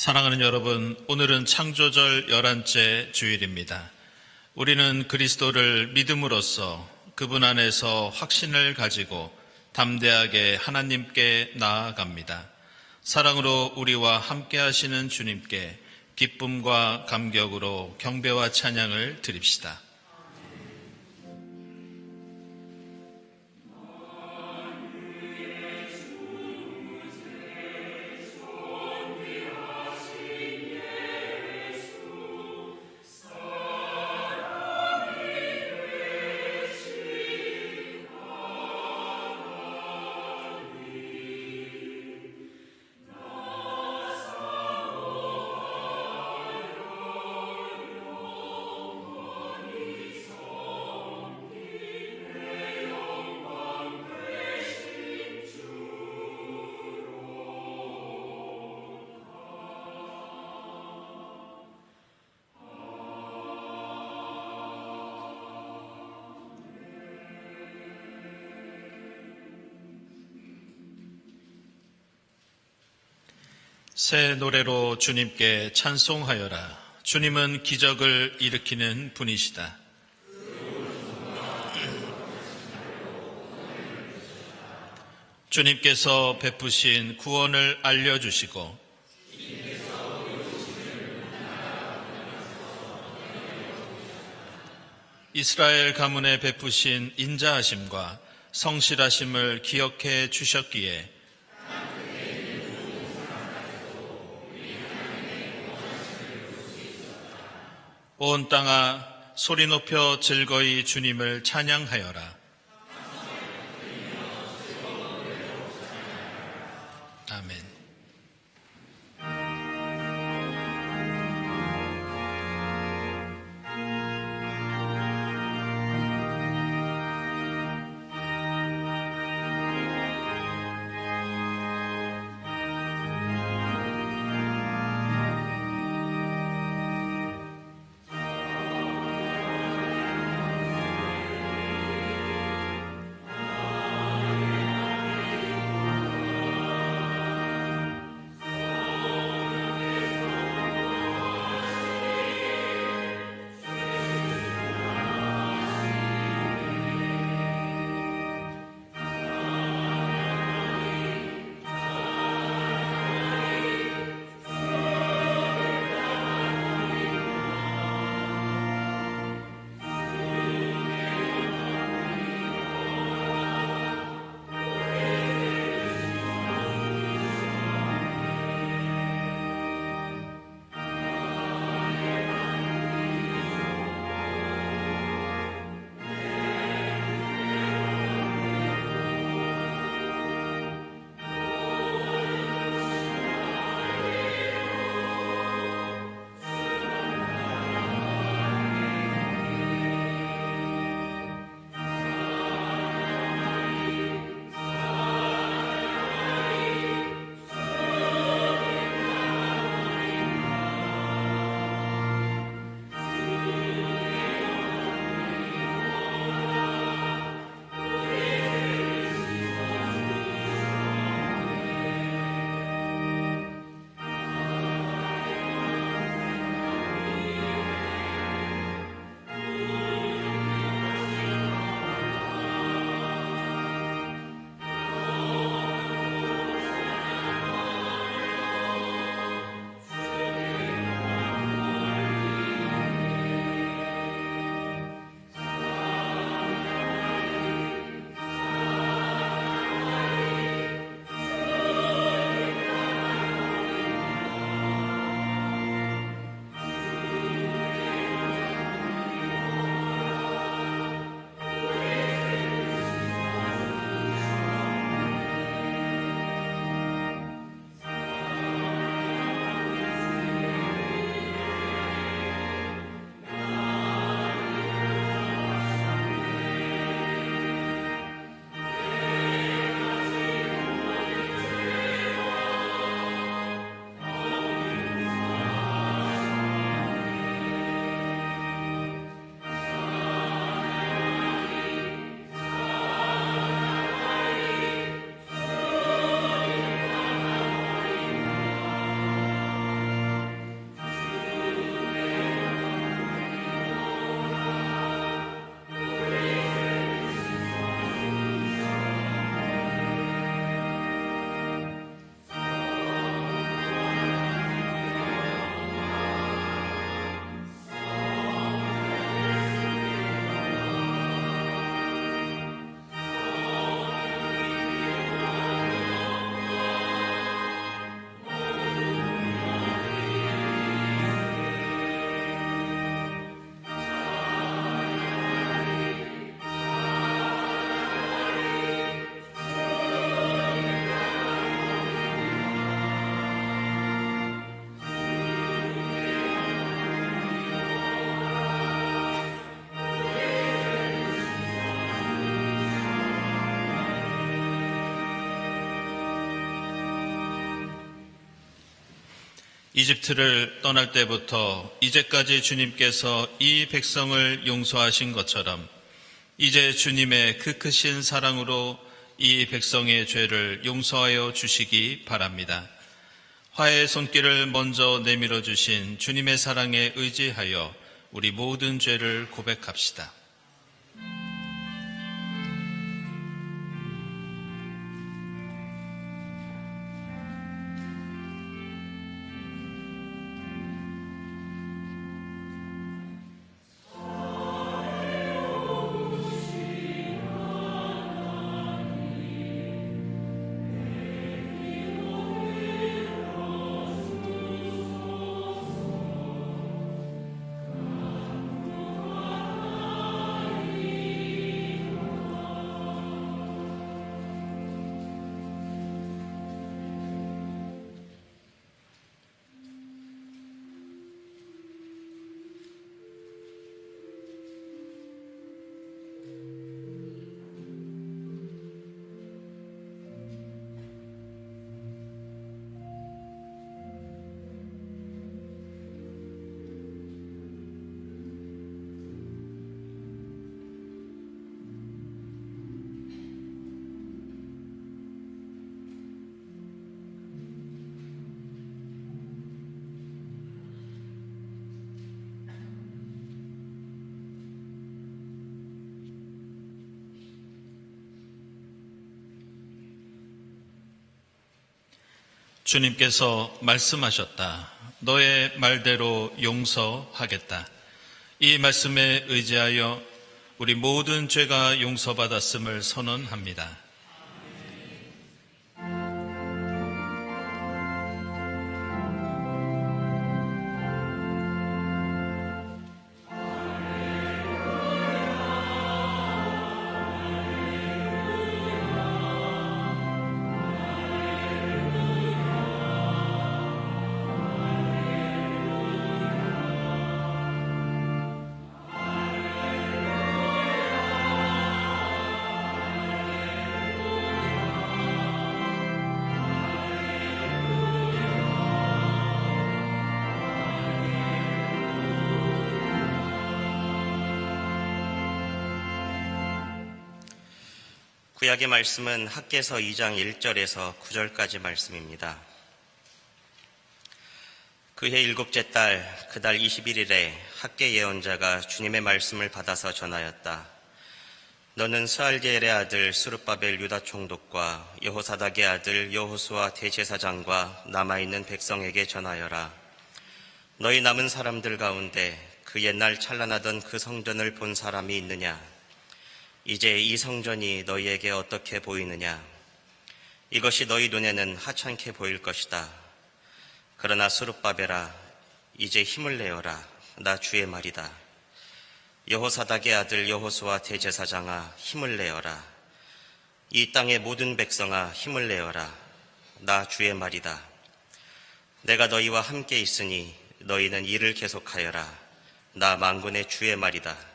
사랑하는 여러분, 오늘은 창조절 11째 주일입니다. 우리는 그리스도를 믿음으로써 그분 안에서 확신을 가지고 담대하게 하나님께 나아갑니다. 사랑으로 우리와 함께 하시는 주님께 기쁨과 감격으로 경배와 찬양을 드립시다. 새 노래로 주님께 찬송하여라. 주님은 기적을 일으키는 분이시다. 주님께서 베푸신 구원을 알려주시고 이스라엘 가문에 베푸신 인자하심과 성실하심을 기억해 주셨기에 온 땅아 소리 높여 즐거이 주님을 찬양하여라. 아멘. 이집트를 떠날 때부터 이제까지 주님께서 이 백성을 용서하신 것처럼 이제 주님의 그 크신 사랑으로 이 백성의 죄를 용서하여 주시기 바랍니다. 화해의 손길을 먼저 내밀어 주신 주님의 사랑에 의지하여 우리 모든 죄를 고백합시다. 주님께서 말씀하셨다. 너의 말대로 용서하겠다. 이 말씀에 의지하여 우리 모든 죄가 용서받았음을 선언합니다. 구약의 말씀은 학개서 2장 1절에서 9절까지 말씀입니다. 그해 7째 달, 그달 21일에 학개 예언자가 주님의 말씀을 받아서 전하였다. 너는 스알디엘의 아들 스룹바벨 유다 총독과 여호사닥의 아들 여호수아 대제사장과 남아있는 백성에게 전하여라. 너희 남은 사람들 가운데 그 옛날 찬란하던 그 성전을 본 사람이 있느냐? 이제 이 성전이 너희에게 어떻게 보이느냐? 이것이 너희 눈에는 하찮게 보일 것이다. 그러나 스룹바벨아, 이제 힘을 내어라. 나 주의 말이다. 여호사닥의 아들 여호수아 대제사장아, 힘을 내어라. 이 땅의 모든 백성아, 힘을 내어라. 나 주의 말이다. 내가 너희와 함께 있으니 너희는 일을 계속하여라. 나 만군의 주의 말이다.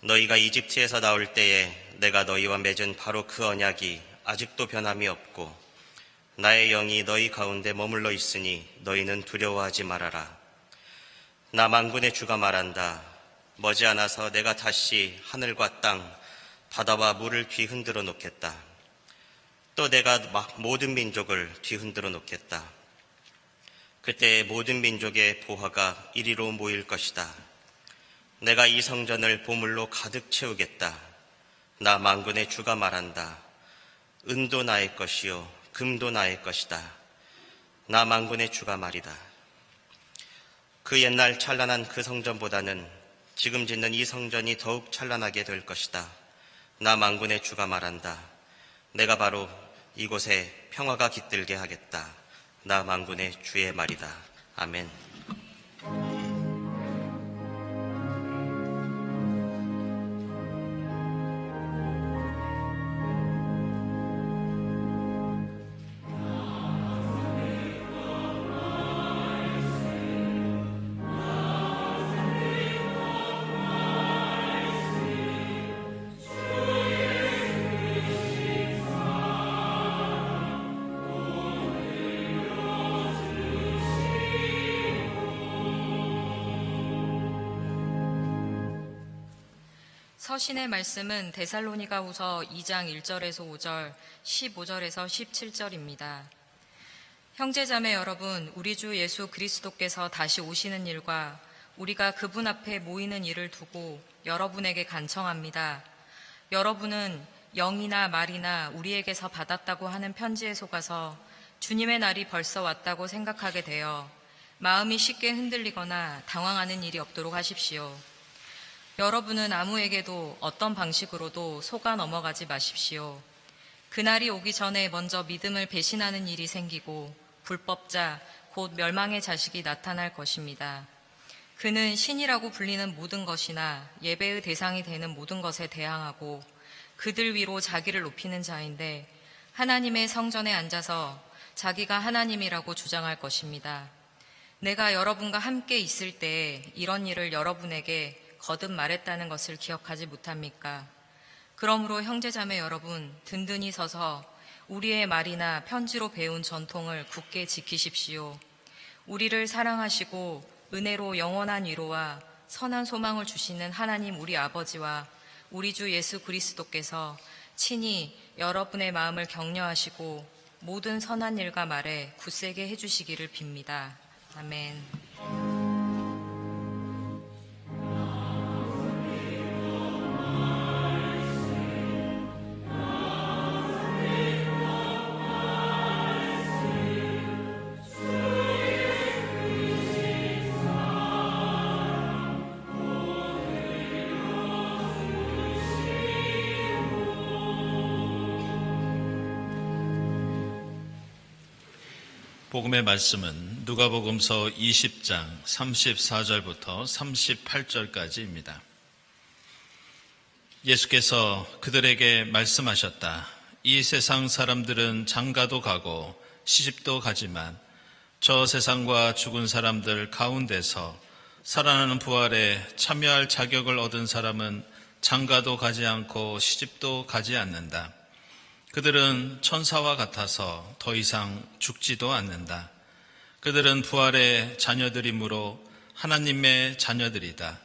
너희가 이집트에서 나올 때에 내가 너희와 맺은 바로 그 언약이 아직도 변함이 없고 나의 영이 너희 가운데 머물러 있으니 너희는 두려워하지 말아라. 나 만군의 주가 말한다. 머지않아서 내가 다시 하늘과 땅, 바다와 물을 뒤흔들어 놓겠다. 또 내가 모든 민족을 뒤흔들어 놓겠다. 그때 모든 민족의 보화가 이리로 모일 것이다. 내가 이 성전을 보물로 가득 채우겠다. 나 만군의 주가 말한다. 은도 나의 것이요 금도 나의 것이다. 나 만군의 주가 말이다. 그 옛날 찬란한 그 성전보다는 지금 짓는 이 성전이 더욱 찬란하게 될 것이다. 나 만군의 주가 말한다. 내가 바로 이곳에 평화가 깃들게 하겠다. 나 만군의 주의 말이다. 아멘. 서신의 말씀은 데살로니가후서 2장 1절에서 5절, 15절에서 17절입니다. 형제자매 여러분, 우리 주 예수 그리스도께서 다시 오시는 일과 우리가 그분 앞에 모이는 일을 두고 여러분에게 간청합니다. 여러분은 영이나 말이나 우리에게서 받았다고 하는 편지에 속아서 주님의 날이 벌써 왔다고 생각하게 되어 마음이 쉽게 흔들리거나 당황하는 일이 없도록 하십시오. 여러분은 아무에게도 어떤 방식으로도 속아 넘어가지 마십시오. 그날이 오기 전에 먼저 믿음을 배신하는 일이 생기고 불법자, 곧 멸망의 자식이 나타날 것입니다. 그는 신이라고 불리는 모든 것이나 예배의 대상이 되는 모든 것에 대항하고 그들 위로 자기를 높이는 자인데 하나님의 성전에 앉아서 자기가 하나님이라고 주장할 것입니다. 내가 여러분과 함께 있을 때 이런 일을 여러분에게 거듭 말했다는 것을 기억하지 못합니까? 그러므로 형제자매 여러분, 든든히 서서 우리의 말이나 편지로 배운 전통을 굳게 지키십시오. 우리를 사랑하시고 은혜로 영원한 위로와 선한 소망을 주시는 하나님 우리 아버지와 우리 주 예수 그리스도께서 친히 여러분의 마음을 격려하시고 모든 선한 일과 말에 굳세게 해주시기를 빕니다. 아멘. 복음의 말씀은 누가복음서 20장 34절부터 38절까지입니다. 예수께서 그들에게 말씀하셨다. 이 세상 사람들은 장가도 가고 시집도 가지만 저 세상과 죽은 사람들 가운데서 살아나는 부활에 참여할 자격을 얻은 사람은 장가도 가지 않고 시집도 가지 않는다. 그들은 천사와 같아서 더 이상 죽지도 않는다. 그들은 부활의 자녀들이므로 하나님의 자녀들이다.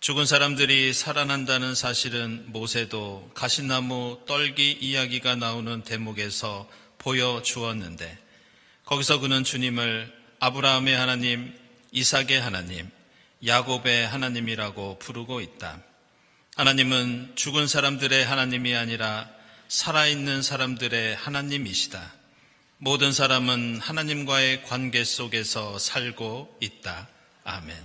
죽은 사람들이 살아난다는 사실은 모세도 가시나무 떨기 이야기가 나오는 대목에서 보여주었는데 거기서 그는 주님을 아브라함의 하나님, 이삭의 하나님, 야곱의 하나님이라고 부르고 있다. 하나님은 죽은 사람들의 하나님이 아니라 살아있는 사람들의 하나님이시다. 모든 사람은 하나님과의 관계 속에서 살고 있다. 아멘.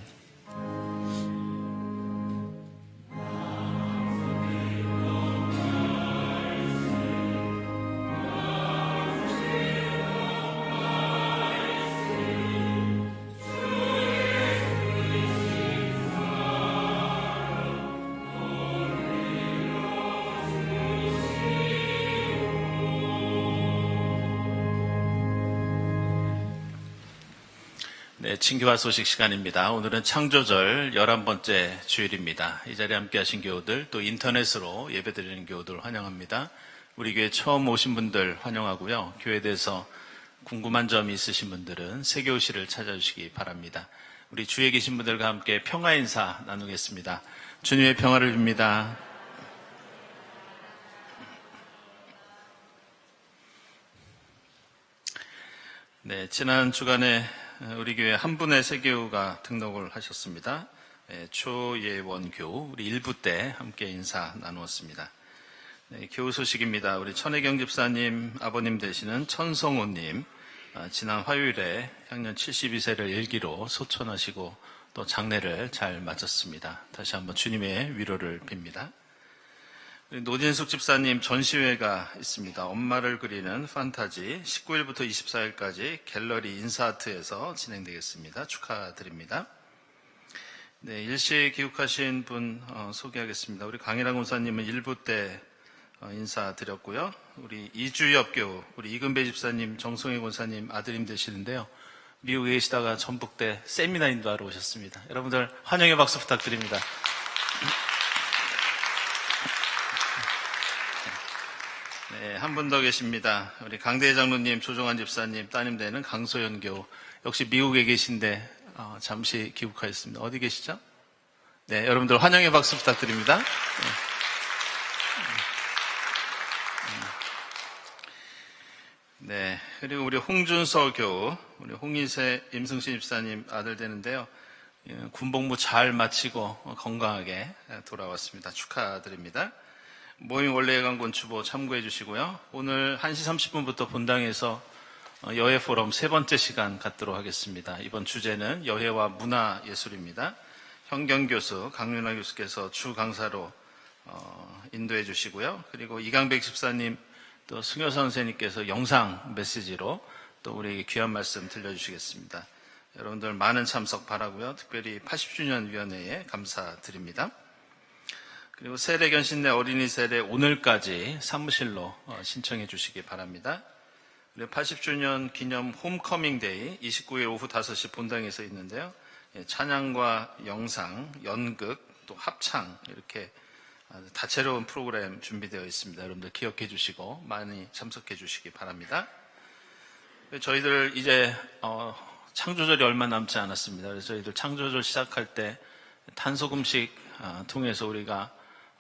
네, 친교화 소식 시간입니다. 오늘은 창조절 11번째 주일입니다. 이 자리에 함께 하신 교우들, 또 인터넷으로 예배드리는 교우들 환영합니다. 우리 교회 처음 오신 분들 환영하고요. 교회에 대해서 궁금한 점이 있으신 분들은 세교실을 찾아주시기 바랍니다. 우리 주위에 계신 분들과 함께 평화 인사 나누겠습니다. 주님의 평화를 빕니다. 네, 지난 주간에 우리 교회 한 분의 세교우가 등록을 하셨습니다. 초예원 교우, 우리 1부 때 함께 인사 나누었습니다. 네, 교우 소식입니다. 우리 천혜경 집사님 아버님 되시는 천성호님, 지난 화요일에 향년 72세를 일기로 소천하시고 또 장례를 잘 마쳤습니다. 다시 한번 주님의 위로를 빕니다. 노진숙 집사님 전시회가 있습니다. 엄마를 그리는 판타지 19일부터 24일까지 갤러리 인사아트에서 진행되겠습니다. 축하드립니다. 네, 일시 기욱하신 분 소개하겠습니다. 우리 강일환 권사님은 1부 때 인사드렸고요. 우리 이주엽 교우, 우리 이근배 집사님, 정성희 권사님 아드님 되시는데요. 미국에 계시다가 전북대 세미나 인도하러 오셨습니다. 여러분들 환영의 박수 부탁드립니다. 네, 한 분 더 계십니다. 우리 강대희 장로님, 조종환 집사님, 따님 되는 강소연 교우. 역시 미국에 계신데 잠시 귀국하였습니다. 어디 계시죠? 네, 여러분들 환영의 박수 부탁드립니다. 네, 그리고 우리 홍준서 교우, 우리 홍인세 임승신 집사님 아들 되는데요. 군복무 잘 마치고 건강하게 돌아왔습니다. 축하드립니다. 모임 원래예강군 주보 참고해 주시고요. 오늘 1시 30분부터 본당에서 여해 포럼 세 번째 시간 갖도록 하겠습니다. 이번 주제는 여해와 문화예술입니다. 현경 교수, 강윤아 교수께서 주 강사로 인도해 주시고요. 그리고 이강백 집사님, 또 승효 선생님께서 영상 메시지로 또 우리에게 귀한 말씀 들려주시겠습니다. 여러분들 많은 참석 바라고요. 특별히 80주년 위원회에 감사드립니다. 그리고 세례견신내 어린이 세례 오늘까지 사무실로 신청해 주시기 바랍니다. 그리고 80주년 기념 홈커밍 데이 29일 오후 5시 본당에서 있는데요. 찬양과 영상, 연극, 또 합창 이렇게 다채로운 프로그램 준비되어 있습니다. 여러분들 기억해 주시고 많이 참석해 주시기 바랍니다. 저희들 이제 창조절이 얼마 남지 않았습니다. 그래서 저희들 창조절 시작할 때 탄소금식 통해서 우리가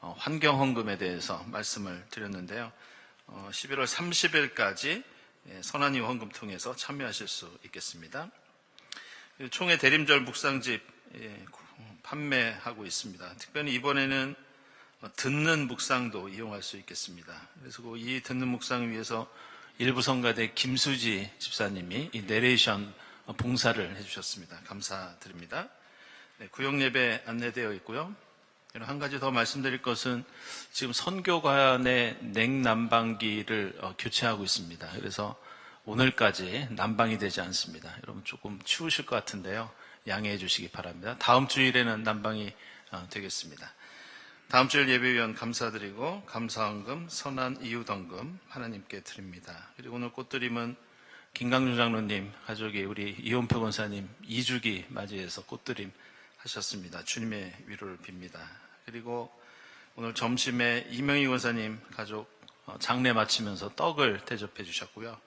환경헌금에 대해서 말씀을 드렸는데요. 11월 30일까지 선한이 헌금 통해서 참여하실 수 있겠습니다. 총회 대림절 묵상집 판매하고 있습니다. 특별히 이번에는 듣는 묵상도 이용할 수 있겠습니다. 그래서 이 듣는 묵상을 위해서 일부 성가대 김수지 집사님이 이 내레이션 봉사를 해주셨습니다. 감사드립니다. 네, 구역예배 안내되어 있고요. 한 가지 더 말씀드릴 것은 지금 선교관의 냉난방기를 교체하고 있습니다. 그래서 오늘까지 난방이 되지 않습니다. 여러분 조금 추우실 것 같은데요. 양해해 주시기 바랍니다. 다음 주일에는 난방이 되겠습니다. 다음 주일 예배위원 감사드리고 감사헌금, 선한 이웃헌금 하나님께 드립니다. 그리고 오늘 꽃드림은 김강준 장로님 가족이 우리 이원표 권사님 2주기 맞이해서 꽃드림 하셨습니다. 주님의 위로를 빕니다. 그리고 오늘 점심에 이명희 권사님 가족 장례 마치면서 떡을 대접해 주셨고요.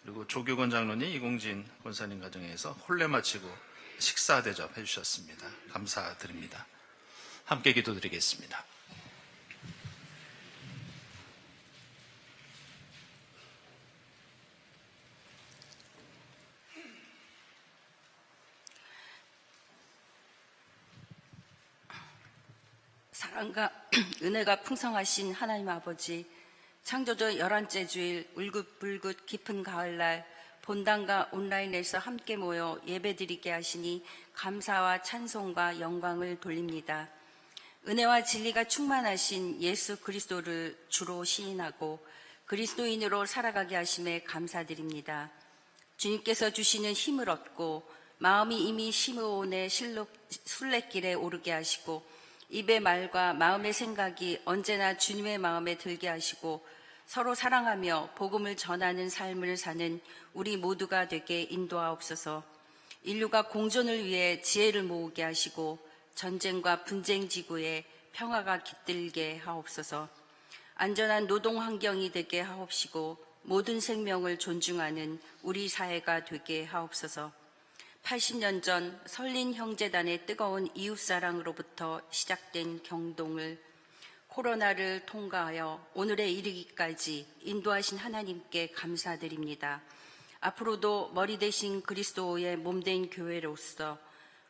그리고 조규건 장로님, 이공진 권사님 가정에서 혼례 마치고 식사 대접해 주셨습니다. 감사드립니다. 함께 기도드리겠습니다. 사랑과 은혜가 풍성하신 하나님 아버지, 창조주 11째 주일 울긋불긋 깊은 가을날 본당과 온라인에서 함께 모여 예배드리게 하시니 감사와 찬송과 영광을 돌립니다. 은혜와 진리가 충만하신 예수 그리스도를 주로 시인하고 그리스도인으로 살아가게 하심에 감사드립니다. 주님께서 주시는 힘을 얻고 마음이 이미 시므온의 순례길에 오르게 하시고 입의 말과 마음의 생각이 언제나 주님의 마음에 들게 하시고 서로 사랑하며 복음을 전하는 삶을 사는 우리 모두가 되게 인도하옵소서. 인류가 공존을 위해 지혜를 모으게 하시고 전쟁과 분쟁 지구에 평화가 깃들게 하옵소서. 안전한 노동 환경이 되게 하옵시고 모든 생명을 존중하는 우리 사회가 되게 하옵소서. 80년 전 설린 형제단의 뜨거운 이웃사랑으로부터 시작된 경동을 코로나를 통과하여 오늘에 이르기까지 인도하신 하나님께 감사드립니다. 앞으로도 머리 대신 그리스도의 몸된 교회로서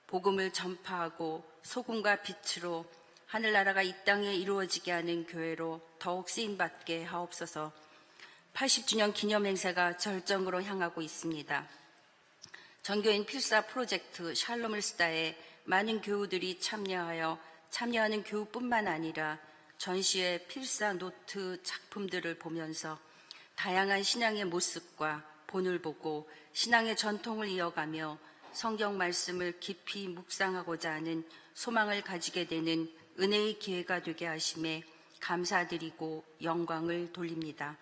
복음을 전파하고 소금과 빛으로 하늘나라가 이 땅에 이루어지게 하는 교회로 더욱 쓰임받게 하옵소서. 80주년 기념행사가 절정으로 향하고 있습니다. 전교인 필사 프로젝트 샬롬을 쓰다에 많은 교우들이 참여하는 교우뿐만 아니라 전시회 필사 노트 작품들을 보면서 다양한 신앙의 모습과 본을 보고 신앙의 전통을 이어가며 성경 말씀을 깊이 묵상하고자 하는 소망을 가지게 되는 은혜의 기회가 되게 하심에 감사드리고 영광을 돌립니다.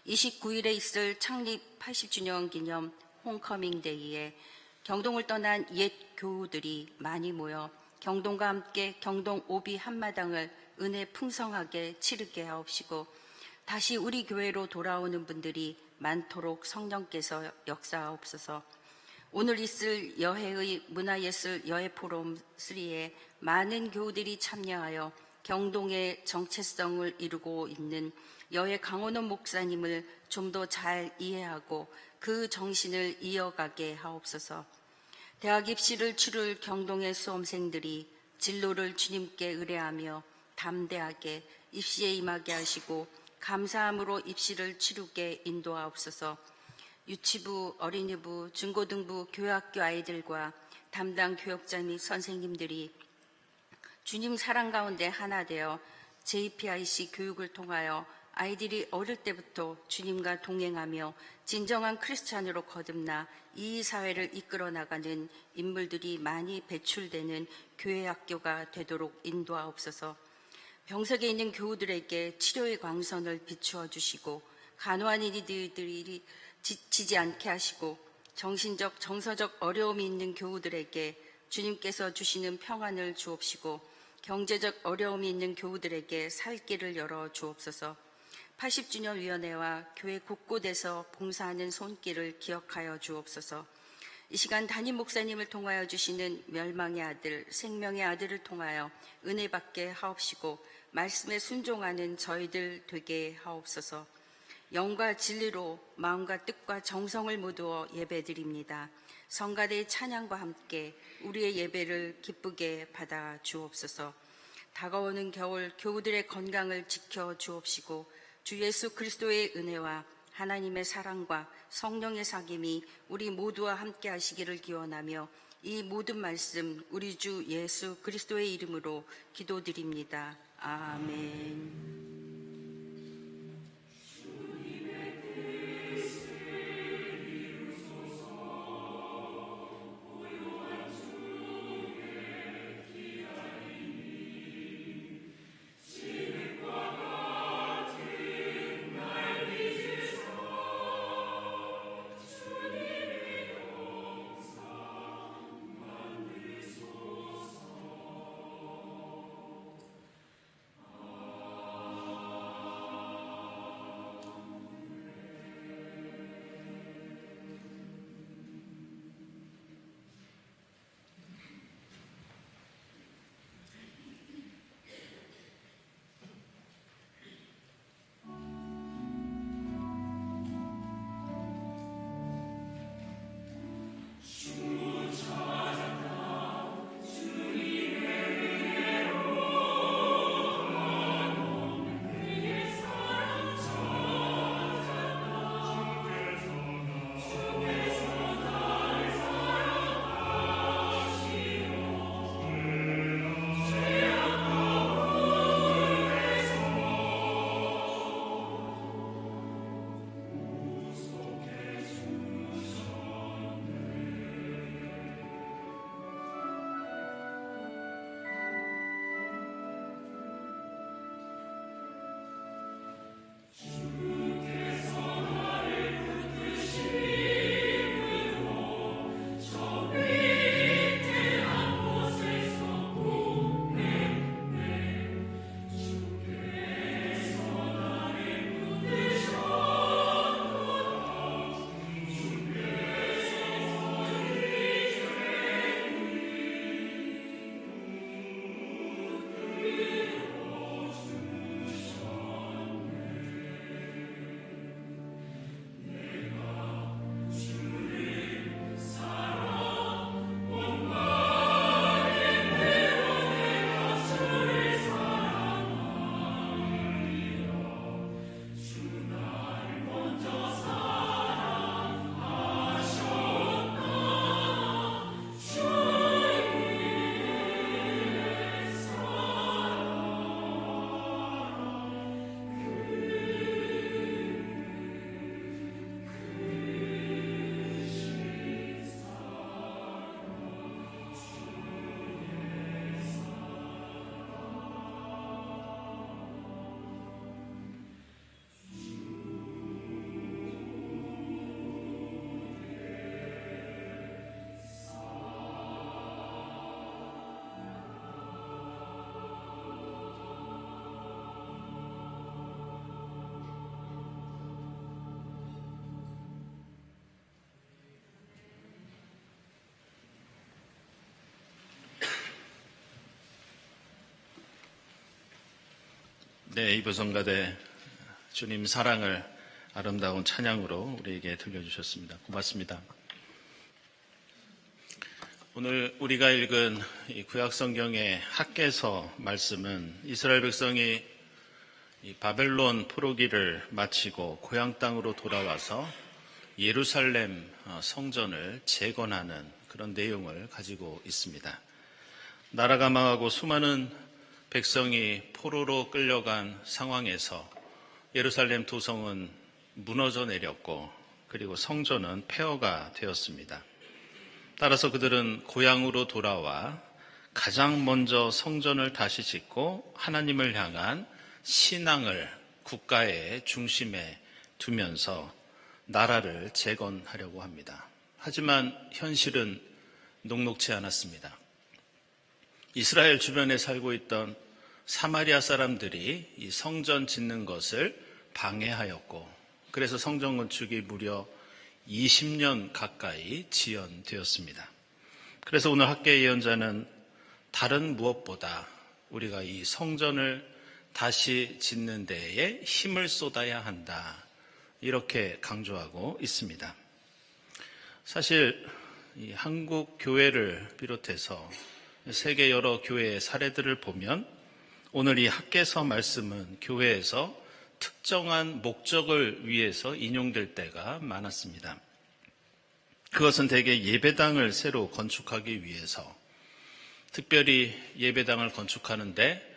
29일에 있을 창립 80주년 기념 홈커밍 데이에 경동을 떠난 옛 교우들이 많이 모여 경동과 함께 경동 오비 한마당을 은혜 풍성하게 치르게 하옵시고 다시 우리 교회로 돌아오는 분들이 많도록 성령께서 역사하옵소서. 오늘 있을 여해의 문화예술 여해 포럼 3에 많은 교우들이 참여하여 경동의 정체성을 이루고 있는 여해 강원원 목사님을 좀 더 잘 이해하고 그 정신을 이어가게 하옵소서. 대학 입시를 치를 경동의 수험생들이 진로를 주님께 의뢰하며 담대하게 입시에 임하게 하시고 감사함으로 입시를 치르게 인도하옵소서. 유치부, 어린이부, 중고등부 교육학교 아이들과 담당 교역자 및 선생님들이 주님 사랑 가운데 하나 되어 JPIC 교육을 통하여 아이들이 어릴 때부터 주님과 동행하며 진정한 크리스찬으로 거듭나 이 사회를 이끌어 나가는 인물들이 많이 배출되는 교회 학교가 되도록 인도하옵소서. 병석에 있는 교우들에게 치료의 광선을 비추어 주시고 간호한 이들이 지치지 않게 하시고 정신적, 정서적 어려움이 있는 교우들에게 주님께서 주시는 평안을 주옵시고 경제적 어려움이 있는 교우들에게 살 길을 열어 주옵소서. 80주년 위원회와 교회 곳곳에서 봉사하는 손길을 기억하여 주옵소서. 이 시간 담임 목사님을 통하여 주시는 멸망의 아들, 생명의 아들을 통하여 은혜 받게 하옵시고 말씀에 순종하는 저희들 되게 하옵소서. 영과 진리로 마음과 뜻과 정성을 모두어 예배드립니다. 성가대의 찬양과 함께 우리의 예배를 기쁘게 받아 주옵소서. 다가오는 겨울 교우들의 건강을 지켜 주옵시고 주 예수 그리스도의 은혜와 하나님의 사랑과 성령의 사귐이 우리 모두와 함께 하시기를 기원하며 이 모든 말씀 우리 주 예수 그리스도의 이름으로 기도드립니다. 아멘. 네, 이부성가대 주님 사랑을 아름다운 찬양으로 우리에게 들려주셨습니다. 고맙습니다. 오늘 우리가 읽은 이 구약성경의 학개서 말씀은 이스라엘 백성이 이 바벨론 포로기를 마치고 고향 땅으로 돌아와서 예루살렘 성전을 재건하는 그런 내용을 가지고 있습니다. 나라가 망하고 수많은 백성이 포로로 끌려간 상황에서 예루살렘 도성은 무너져 내렸고 그리고 성전은 폐허가 되었습니다. 따라서 그들은 고향으로 돌아와 가장 먼저 성전을 다시 짓고 하나님을 향한 신앙을 국가의 중심에 두면서 나라를 재건하려고 합니다. 하지만 현실은 녹록지 않았습니다. 이스라엘 주변에 살고 있던 사마리아 사람들이 이 성전 짓는 것을 방해하였고 그래서 성전 건축이 무려 20년 가까이 지연되었습니다. 그래서 오늘 학계 예언자는 다른 무엇보다 우리가 이 성전을 다시 짓는 데에 힘을 쏟아야 한다. 이렇게 강조하고 있습니다. 사실 이 한국 교회를 비롯해서 세계 여러 교회의 사례들을 보면 오늘 이 학개서 말씀은 교회에서 특정한 목적을 위해서 인용될 때가 많았습니다. 그것은 대개 예배당을 새로 건축하기 위해서, 특별히 예배당을 건축하는데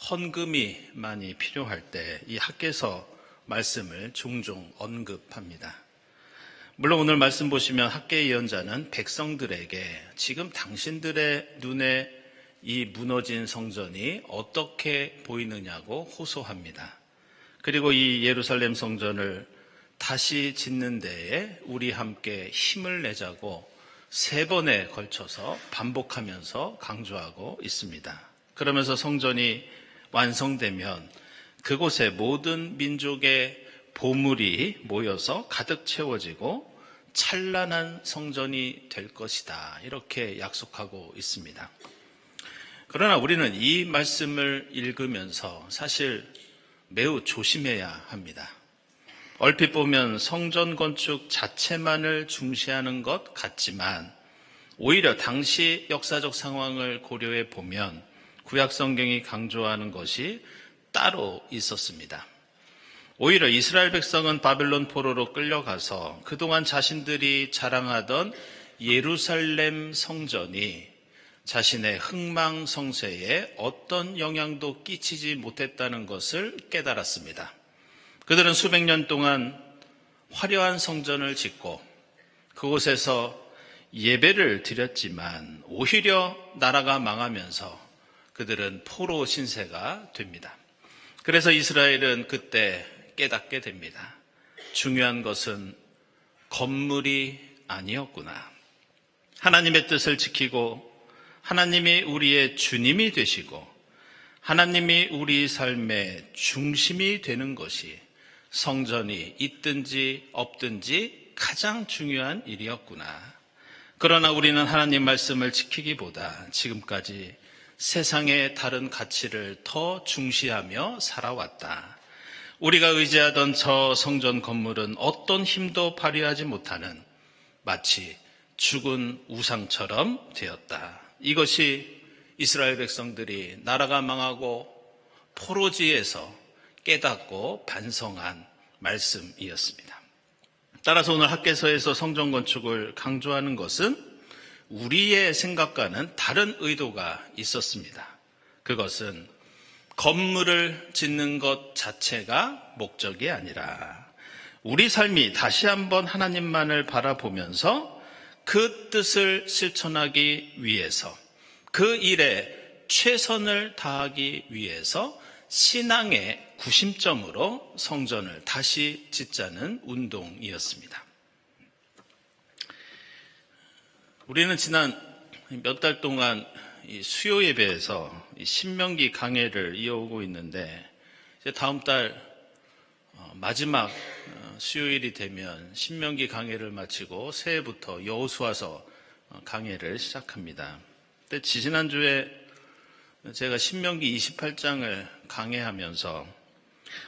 헌금이 많이 필요할 때 이 학개서 말씀을 종종 언급합니다. 물론 오늘 말씀 보시면 학계 예언자는 백성들에게 지금 당신들의 눈에 이 무너진 성전이 어떻게 보이느냐고 호소합니다. 그리고 이 예루살렘 성전을 다시 짓는 데에 우리 함께 힘을 내자고 3번에 걸쳐서 반복하면서 강조하고 있습니다. 그러면서 성전이 완성되면 그곳에 모든 민족의 보물이 모여서 가득 채워지고 찬란한 성전이 될 것이다. 이렇게 약속하고 있습니다. 그러나 우리는 이 말씀을 읽으면서 사실 매우 조심해야 합니다. 얼핏 보면 성전 건축 자체만을 중시하는 것 같지만 오히려 당시 역사적 상황을 고려해 보면 구약 성경이 강조하는 것이 따로 있었습니다. 오히려 이스라엘 백성은 바벨론 포로로 끌려가서 그동안 자신들이 자랑하던 예루살렘 성전이 자신의 흥망성쇠에 어떤 영향도 끼치지 못했다는 것을 깨달았습니다. 그들은 수백 년 동안 화려한 성전을 짓고 그곳에서 예배를 드렸지만 오히려 나라가 망하면서 그들은 포로 신세가 됩니다. 그래서 이스라엘은 그때 깨닫게 됩니다. 중요한 것은 건물이 아니었구나. 하나님의 뜻을 지키고 하나님이 우리의 주님이 되시고 하나님이 우리 삶의 중심이 되는 것이 성전이 있든지 없든지 가장 중요한 일이었구나. 그러나 우리는 하나님 말씀을 지키기보다 지금까지 세상의 다른 가치를 더 중시하며 살아왔다. 우리가 의지하던 저 성전 건물은 어떤 힘도 발휘하지 못하는 마치 죽은 우상처럼 되었다. 이것이 이스라엘 백성들이 나라가 망하고 포로지에서 깨닫고 반성한 말씀이었습니다. 따라서 오늘 학개서에서 성전 건축을 강조하는 것은 우리의 생각과는 다른 의도가 있었습니다. 그것은 건물을 짓는 것 자체가 목적이 아니라 우리 삶이 다시 한번 하나님만을 바라보면서 그 뜻을 실천하기 위해서 그 일에 최선을 다하기 위해서 신앙의 구심점으로 성전을 다시 짓자는 운동이었습니다. 우리는 지난 몇 달 동안 이 수요 예배에서 이 신명기 강해를 이어오고 있는데 이제 다음 달 마지막 수요일이 되면 신명기 강해를 마치고 새해부터 여호수아서 강해를 시작합니다. 근데 지난주에 제가 신명기 28장을 강해하면서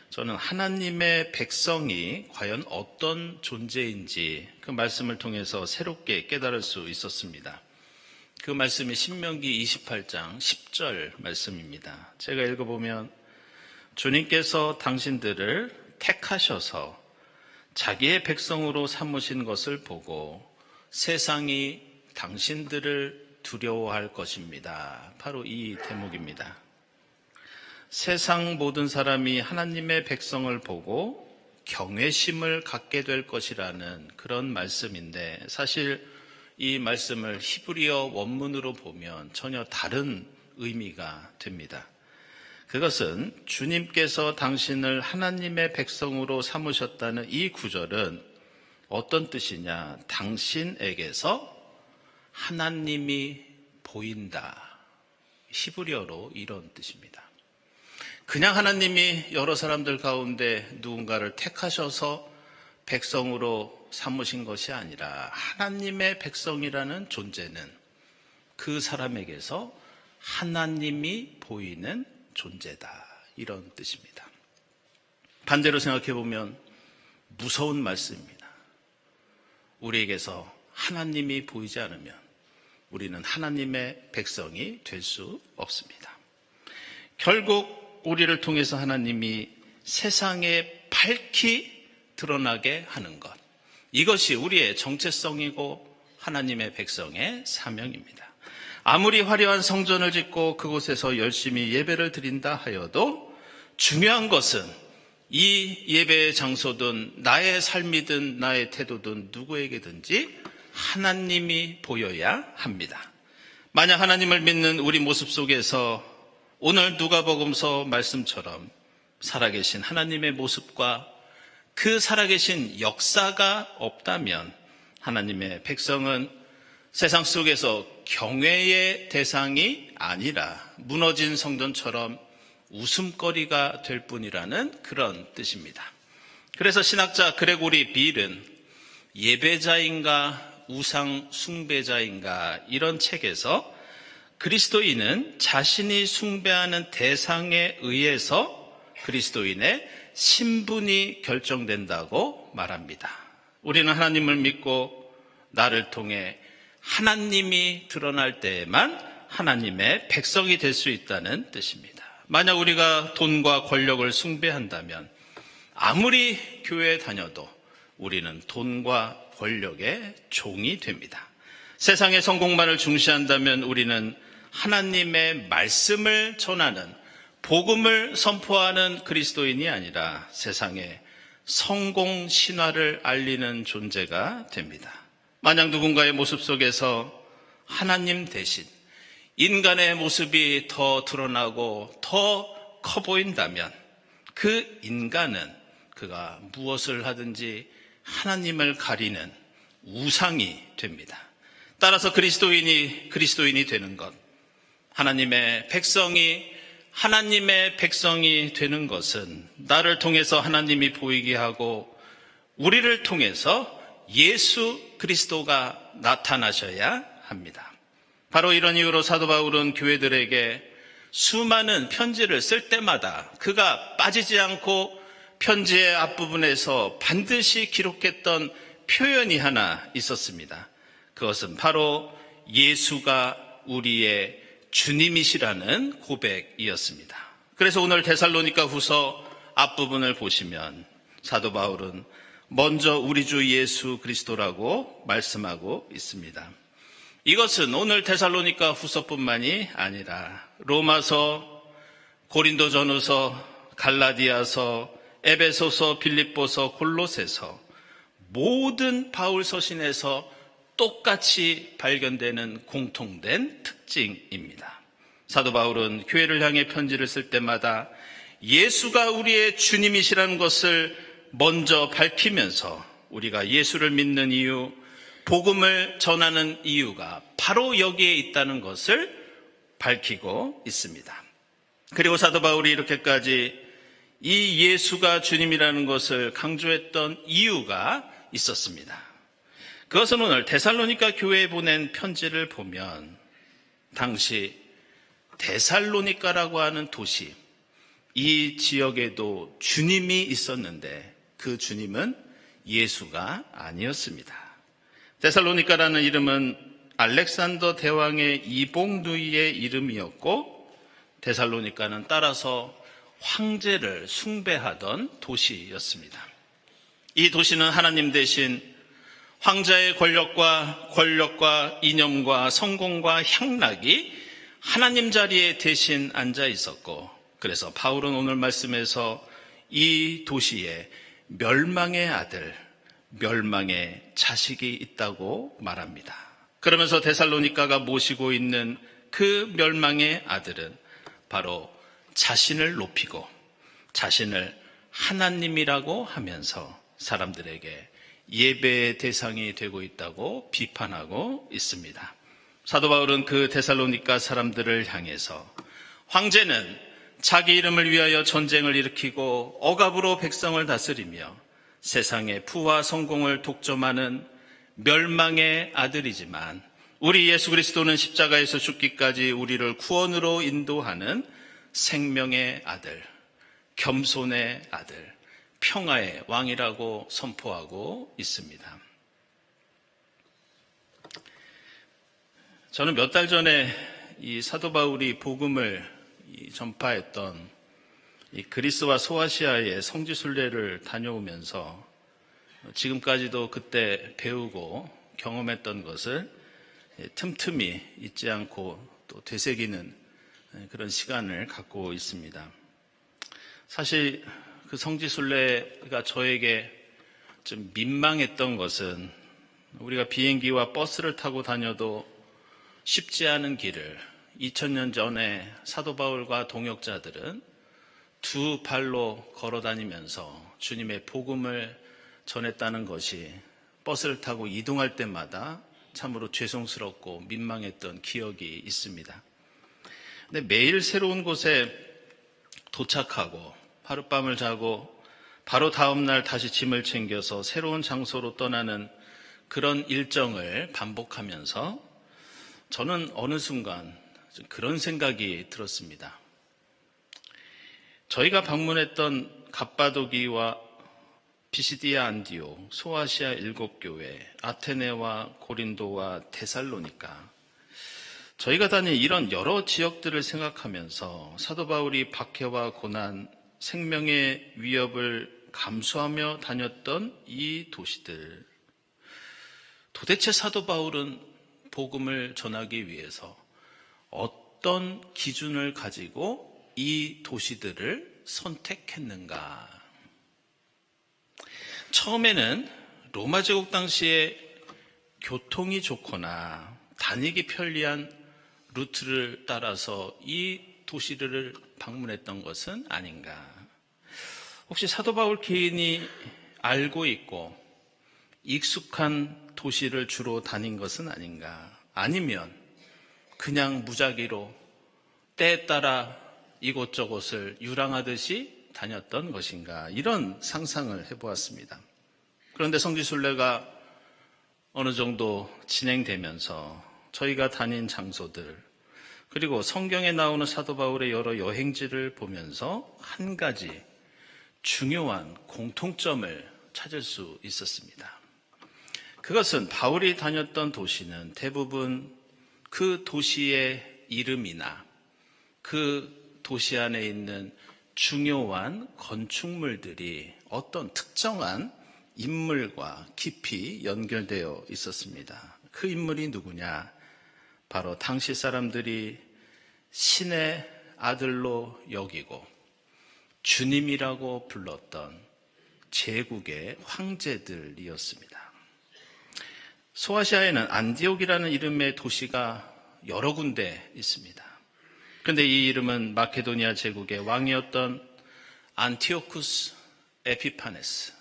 저는 하나님의 백성이 과연 어떤 존재인지 그 말씀을 통해서 새롭게 깨달을 수 있었습니다. 그 말씀이 신명기 28장 10절 말씀입니다. 제가 읽어보면 주님께서 당신들을 택하셔서 자기의 백성으로 삼으신 것을 보고 세상이 당신들을 두려워할 것입니다. 바로 이 대목입니다. 세상 모든 사람이 하나님의 백성을 보고 경외심을 갖게 될 것이라는 그런 말씀인데, 사실 이 말씀을 히브리어 원문으로 보면 전혀 다른 의미가 됩니다. 그것은 주님께서 당신을 하나님의 백성으로 삼으셨다는 이 구절은 어떤 뜻이냐? 당신에게서 하나님이 보인다. 히브리어로 이런 뜻입니다. 그냥 하나님이 여러 사람들 가운데 누군가를 택하셔서 백성으로 삼으신 것이 아니라 하나님의 백성이라는 존재는 그 사람에게서 하나님이 보이는 존재다. 이런 뜻입니다. 반대로 생각해 보면 무서운 말씀입니다. 우리에게서 하나님이 보이지 않으면 우리는 하나님의 백성이 될 수 없습니다. 결국 우리를 통해서 하나님이 세상에 밝히 드러나게 하는 것, 이것이 우리의 정체성이고 하나님의 백성의 사명입니다. 아무리 화려한 성전을 짓고 그곳에서 열심히 예배를 드린다 하여도 중요한 것은 이 예배의 장소든 나의 삶이든 나의 태도든 누구에게든지 하나님이 보여야 합니다. 만약 하나님을 믿는 우리 모습 속에서 오늘 누가복음서 말씀처럼 살아계신 하나님의 모습과 그 살아계신 역사가 없다면 하나님의 백성은 세상 속에서 경외의 대상이 아니라 무너진 성전처럼 웃음거리가 될 뿐이라는 그런 뜻입니다. 그래서 신학자 그레고리 빌은 예배자인가 우상 숭배자인가 이런 책에서 그리스도인은 자신이 숭배하는 대상에 의해서 그리스도인의 신분이 결정된다고 말합니다. 우리는 하나님을 믿고 나를 통해 하나님이 드러날 때에만 하나님의 백성이 될 수 있다는 뜻입니다. 만약 우리가 돈과 권력을 숭배한다면 아무리 교회에 다녀도 우리는 돈과 권력의 종이 됩니다. 세상의 성공만을 중시한다면 우리는 하나님의 말씀을 전하는 복음을 선포하는 그리스도인이 아니라 세상에 성공 신화를 알리는 존재가 됩니다. 만약 누군가의 모습 속에서 하나님 대신 인간의 모습이 더 드러나고 더 커 보인다면 그 인간은 그가 무엇을 하든지 하나님을 가리는 우상이 됩니다. 따라서 그리스도인이 되는 것, 하나님의 백성이 되는 것은 나를 통해서 하나님이 보이게 하고 우리를 통해서 예수 그리스도가 나타나셔야 합니다. 바로 이런 이유로 사도 바울은 교회들에게 수많은 편지를 쓸 때마다 그가 빠지지 않고 편지의 앞부분에서 반드시 기록했던 표현이 하나 있었습니다. 그것은 바로 예수가 우리의 주님이시라는 고백이었습니다. 그래서 오늘 데살로니가 후서 앞부분을 보시면 사도 바울은 먼저 우리 주 예수 그리스도라고 말씀하고 있습니다. 이것은 오늘 데살로니가 후서뿐만이 아니라 로마서, 고린도전후서, 갈라디아서, 에베소서, 빌립보서, 골로새서 모든 바울 서신에서 똑같이 발견되는 공통된 특징입니다. 사도 바울은 교회를 향해 편지를 쓸 때마다 예수가 우리의 주님이시라는 것을 먼저 밝히면서 우리가 예수를 믿는 이유, 복음을 전하는 이유가 바로 여기에 있다는 것을 밝히고 있습니다. 그리고 사도 바울이 이렇게까지 이 예수가 주님이라는 것을 강조했던 이유가 있었습니다. 그것은 오늘 데살로니가 교회에 보낸 편지를 보면 당시 데살로니가라고 하는 도시, 이 지역에도 주님이 있었는데 그 주님은 예수가 아니었습니다. 데살로니가라는 이름은 알렉산더 대왕의 이복누이의 이름이었고 데살로니가는 따라서 황제를 숭배하던 도시였습니다. 이 도시는 하나님 대신 황자의 권력과 이념과 성공과 향락이 하나님 자리에 대신 앉아 있었고, 그래서 바울은 오늘 말씀에서 이 도시에 멸망의 아들, 멸망의 자식이 있다고 말합니다. 그러면서 데살로니가가 모시고 있는 그 멸망의 아들은 바로 자신을 높이고 자신을 하나님이라고 하면서 사람들에게 예배의 대상이 되고 있다고 비판하고 있습니다. 사도 바울은 그 데살로니가 사람들을 향해서 황제는 자기 이름을 위하여 전쟁을 일으키고 억압으로 백성을 다스리며 세상의 부와 성공을 독점하는 멸망의 아들이지만 우리 예수 그리스도는 십자가에서 죽기까지 우리를 구원으로 인도하는 생명의 아들, 겸손의 아들, 평화의 왕이라고 선포하고 있습니다. 저는 몇 달 전에 이 사도 바울이 복음을 전파했던 이 그리스와 소아시아의 성지순례를 다녀오면서 지금까지도 그때 배우고 경험했던 것을 틈틈이 잊지 않고 또 되새기는 그런 시간을 갖고 있습니다. 사실 그 성지순례가 저에게 좀 민망했던 것은 우리가 비행기와 버스를 타고 다녀도 쉽지 않은 길을 2000년 전에 사도 바울과 동역자들은 두 발로 걸어 다니면서 주님의 복음을 전했다는 것이 버스를 타고 이동할 때마다 참으로 죄송스럽고 민망했던 기억이 있습니다. 근데 매일 새로운 곳에 도착하고 하룻밤을 자고 바로 다음날 다시 짐을 챙겨서 새로운 장소로 떠나는 그런 일정을 반복하면서 저는 어느 순간 그런 생각이 들었습니다. 저희가 방문했던 갑바도기와 피시디아 안디옥, 소아시아 7교회, 아테네와 고린도와 데살로니가, 저희가 다닌 이런 여러 지역들을 생각하면서 사도 바울이 박해와 고난, 생명의 위협을 감수하며 다녔던 이 도시들, 도대체 사도 바울은 복음을 전하기 위해서 어떤 기준을 가지고 이 도시들을 선택했는가? 처음에는 로마 제국 당시에 교통이 좋거나 다니기 편리한 루트를 따라서 이 도시들을 방문했던 것은 아닌가? 혹시 사도 바울 개인이 알고 있고 익숙한 도시를 주로 다닌 것은 아닌가? 아니면 그냥 무작위로 때에 따라 이곳저곳을 유랑하듯이 다녔던 것인가? 이런 상상을 해보았습니다. 그런데 성지순례가 어느 정도 진행되면서 저희가 다닌 장소들, 그리고 성경에 나오는 사도 바울의 여러 여행지를 보면서 한 가지 중요한 공통점을 찾을 수 있었습니다. 그것은 바울이 다녔던 도시는 대부분 그 도시의 이름이나 그 도시 안에 있는 중요한 건축물들이 어떤 특정한 인물과 깊이 연결되어 있었습니다. 그 인물이 누구냐? 바로 당시 사람들이 신의 아들로 여기고 주님이라고 불렀던 제국의 황제들이었습니다. 소아시아에는 안디옥이라는 이름의 도시가 여러 군데 있습니다. 그런데 이 이름은 마케도니아 제국의 왕이었던 안티오쿠스 에피파네스,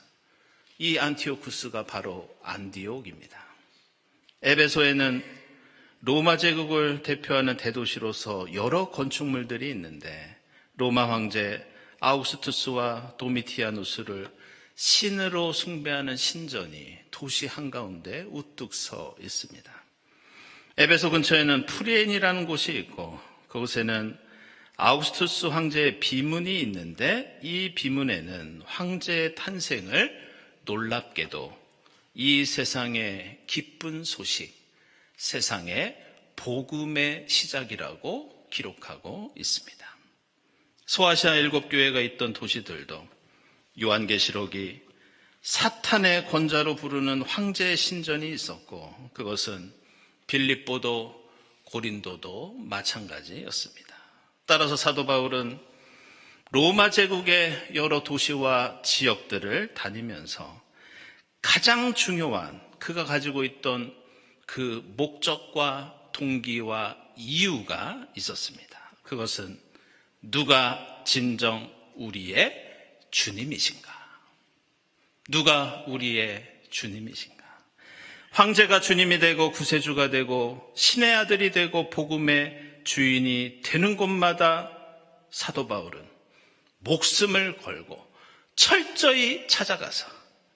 이 안티오쿠스가 바로 안디옥입니다. 에베소에는 로마 제국을 대표하는 대도시로서 여러 건축물들이 있는데 로마 황제 아우구스투스와 도미티아누스를 신으로 숭배하는 신전이 도시 한가운데 우뚝 서 있습니다. 에베소 근처에는 프리엔이라는 곳이 있고 그곳에는 아우구스투스 황제의 비문이 있는데 이 비문에는 황제의 탄생을 놀랍게도 이 세상의 기쁜 소식, 세상의 복음의 시작이라고 기록하고 있습니다. 소아시아 7교회가 있던 도시들도 요한계시록이 사탄의 권자로 부르는 황제의 신전이 있었고, 그것은 빌립보도 고린도도 마찬가지였습니다. 따라서 사도 바울은 로마 제국의 여러 도시와 지역들을 다니면서 가장 중요한 그가 가지고 있던 그 목적과 동기와 이유가 있었습니다. 그것은 누가 진정 우리의 주님이신가? 누가 우리의 주님이신가? 황제가 주님이 되고 구세주가 되고 신의 아들이 되고 복음의 주인이 되는 곳마다 사도 바울은 목숨을 걸고 철저히 찾아가서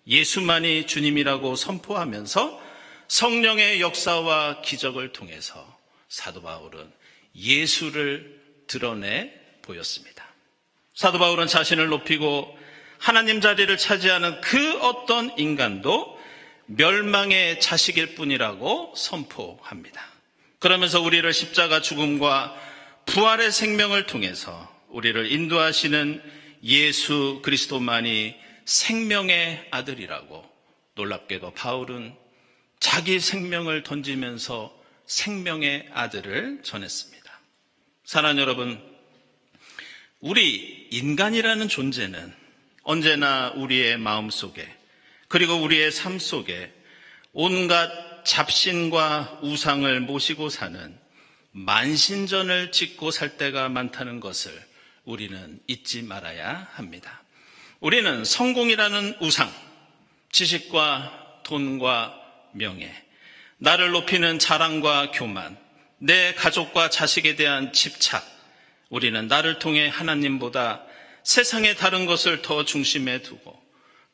예수만이 주님이라고 선포하면서 성령의 역사와 기적을 통해서 사도 바울은 예수를 드러내 보였습니다. 사도 바울은 자신을 높이고 하나님 자리를 차지하는 그 어떤 인간도 멸망의 자식일 뿐이라고 선포합니다. 그러면서 우리를 십자가 죽음과 부활의 생명을 통해서 우리를 인도하시는 예수 그리스도만이 생명의 아들이라고, 놀랍게도 바울은 자기 생명을 던지면서 생명의 아들을 전했습니다. 사랑하는 여러분, 우리 인간이라는 존재는 언제나 우리의 마음속에 그리고 우리의 삶 속에 온갖 잡신과 우상을 모시고 사는 만신전을 짓고 살 때가 많다는 것을 우리는 잊지 말아야 합니다. 우리는 성공이라는 우상, 지식과 돈과 명예, 나를 높이는 자랑과 교만, 내 가족과 자식에 대한 집착, 우리는 나를 통해 하나님보다 세상의 다른 것을 더 중심에 두고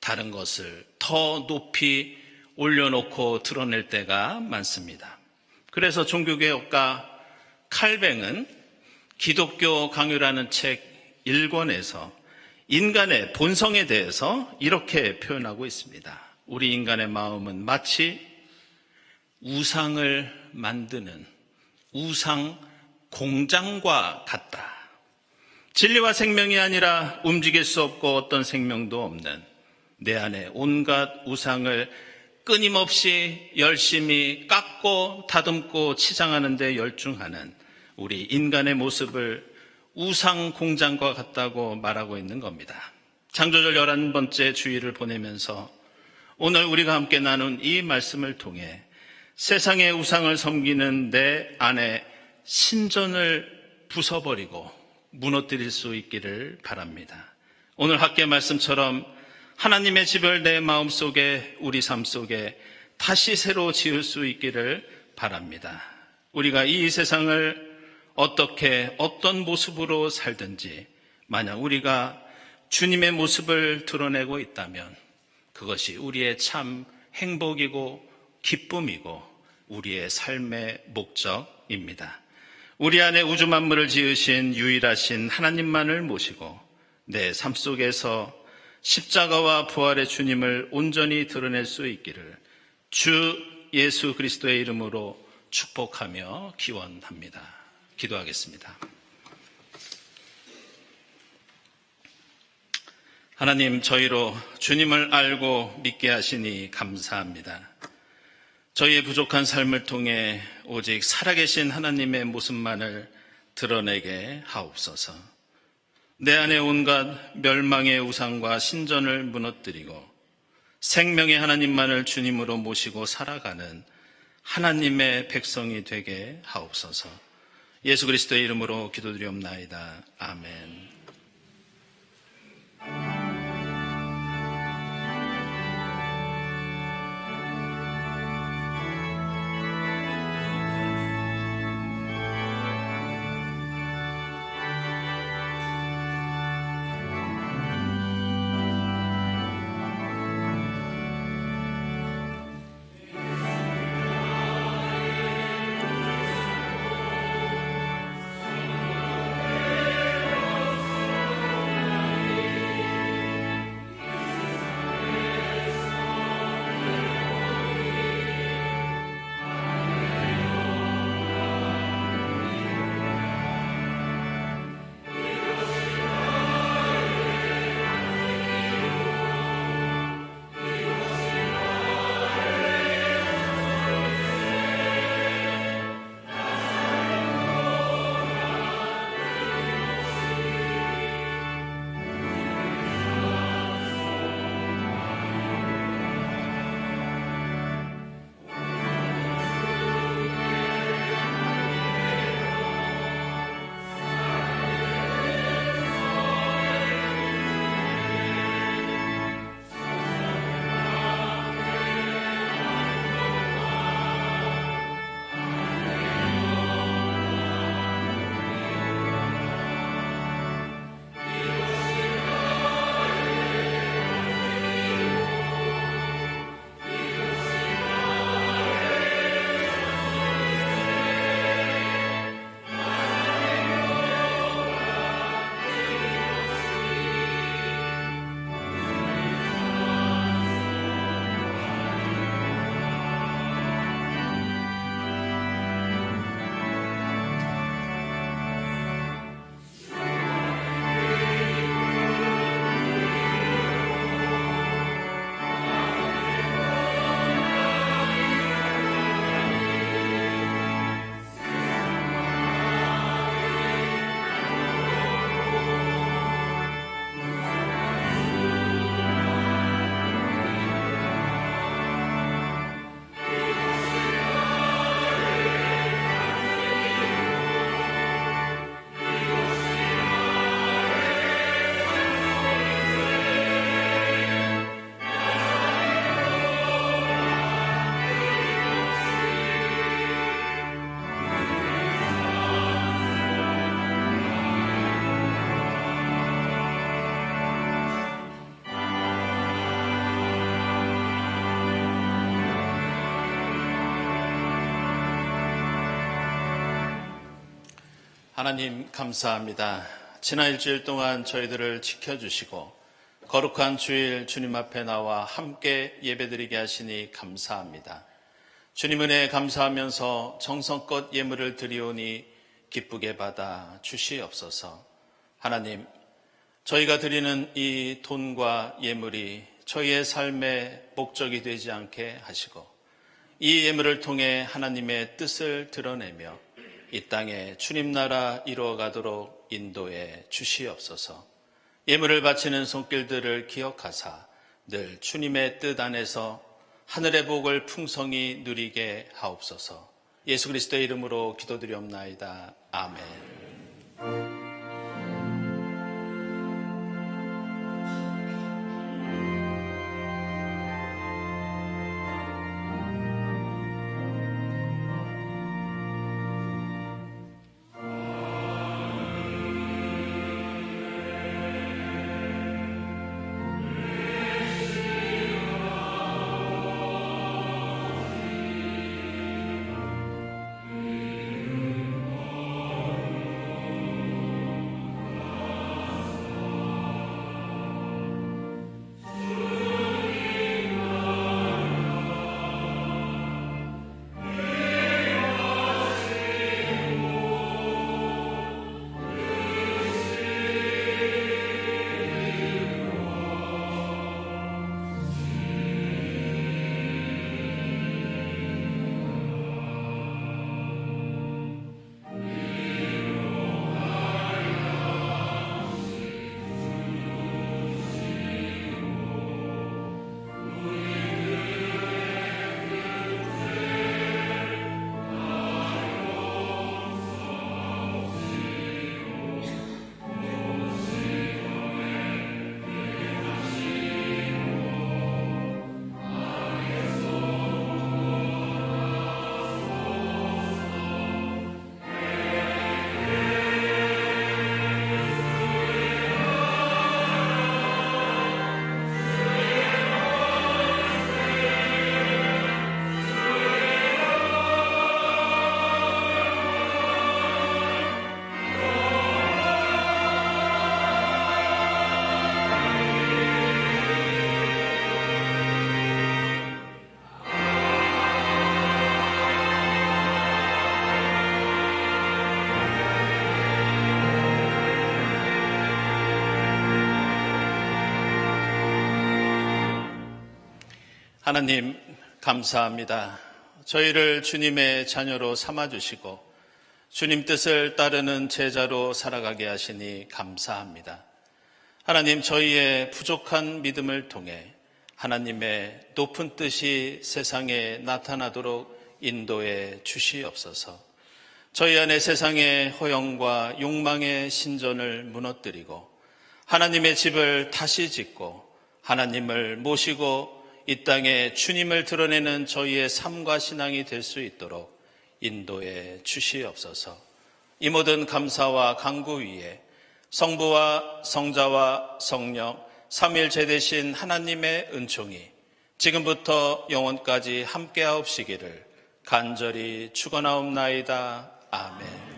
다른 것을 더 높이 올려놓고 드러낼 때가 많습니다. 그래서 종교개혁가 칼뱅은 기독교 강요라는 책 1권에서 인간의 본성에 대해서 이렇게 표현하고 있습니다. 우리 인간의 마음은 마치 우상을 만드는 우상 공장과 같다. 진리와 생명이 아니라 움직일 수 없고 어떤 생명도 없는 내 안에 온갖 우상을 끊임없이 열심히 깎고 다듬고 치장하는 데 열중하는 우리 인간의 모습을 우상 공장과 같다고 말하고 있는 겁니다. 창조절 11번째 주일을 보내면서 오늘 우리가 함께 나눈 이 말씀을 통해 세상의 우상을 섬기는 내 안에 신전을 부숴버리고 무너뜨릴 수 있기를 바랍니다. 오늘 학계 말씀처럼 하나님의 집을 내 마음속에, 우리 삶 속에 다시 새로 지을 수 있기를 바랍니다. 우리가 이 세상을 어떻게 어떤 모습으로 살든지 만약 우리가 주님의 모습을 드러내고 있다면 그것이 우리의 참 행복이고 기쁨이고 우리의 삶의 목적입니다. 우리 안에 우주 만물을 지으신 유일하신 하나님만을 모시고 내 삶 속에서 십자가와 부활의 주님을 온전히 드러낼 수 있기를 주 예수 그리스도의 이름으로 축복하며 기원합니다. 기도하겠습니다. 하나님, 저희로 주님을 알고 믿게 하시니 감사합니다. 저희의 부족한 삶을 통해 오직 살아계신 하나님의 모습만을 드러내게 하옵소서. 내 안에 온갖 멸망의 우상과 신전을 무너뜨리고 생명의 하나님만을 주님으로 모시고 살아가는 하나님의 백성이 되게 하옵소서. 예수 그리스도의 이름으로 기도드리옵나이다. 아멘. 하나님 감사합니다. 지난 일주일 동안 저희들을 지켜주시고 거룩한 주일 주님 앞에 나와 함께 예배드리게 하시니 감사합니다. 주님 은혜에 감사하면서 정성껏 예물을 드리오니 기쁘게 받아 주시옵소서. 하나님, 저희가 드리는 이 돈과 예물이 저희의 삶의 목적이 되지 않게 하시고 이 예물을 통해 하나님의 뜻을 드러내며 이 땅에 주님 나라 이루어가도록 인도해 주시옵소서. 예물을 바치는 손길들을 기억하사 늘 주님의 뜻 안에서 하늘의 복을 풍성히 누리게 하옵소서. 예수 그리스도의 이름으로 기도드리옵나이다. 아멘. 하나님 감사합니다. 저희를 주님의 자녀로 삼아주시고 주님 뜻을 따르는 제자로 살아가게 하시니 감사합니다. 하나님, 저희의 부족한 믿음을 통해 하나님의 높은 뜻이 세상에 나타나도록 인도해 주시옵소서. 저희 안에 세상의 허영과 욕망의 신전을 무너뜨리고 하나님의 집을 다시 짓고 하나님을 모시고 이 땅에 주님을 드러내는 저희의 삶과 신앙이 될 수 있도록 인도해 주시옵소서. 이 모든 감사와 간구 위에 성부와 성자와 성령 삼위일체 되신 하나님의 은총이 지금부터 영원까지 함께하옵시기를 간절히 축원하옵나이다. 아멘.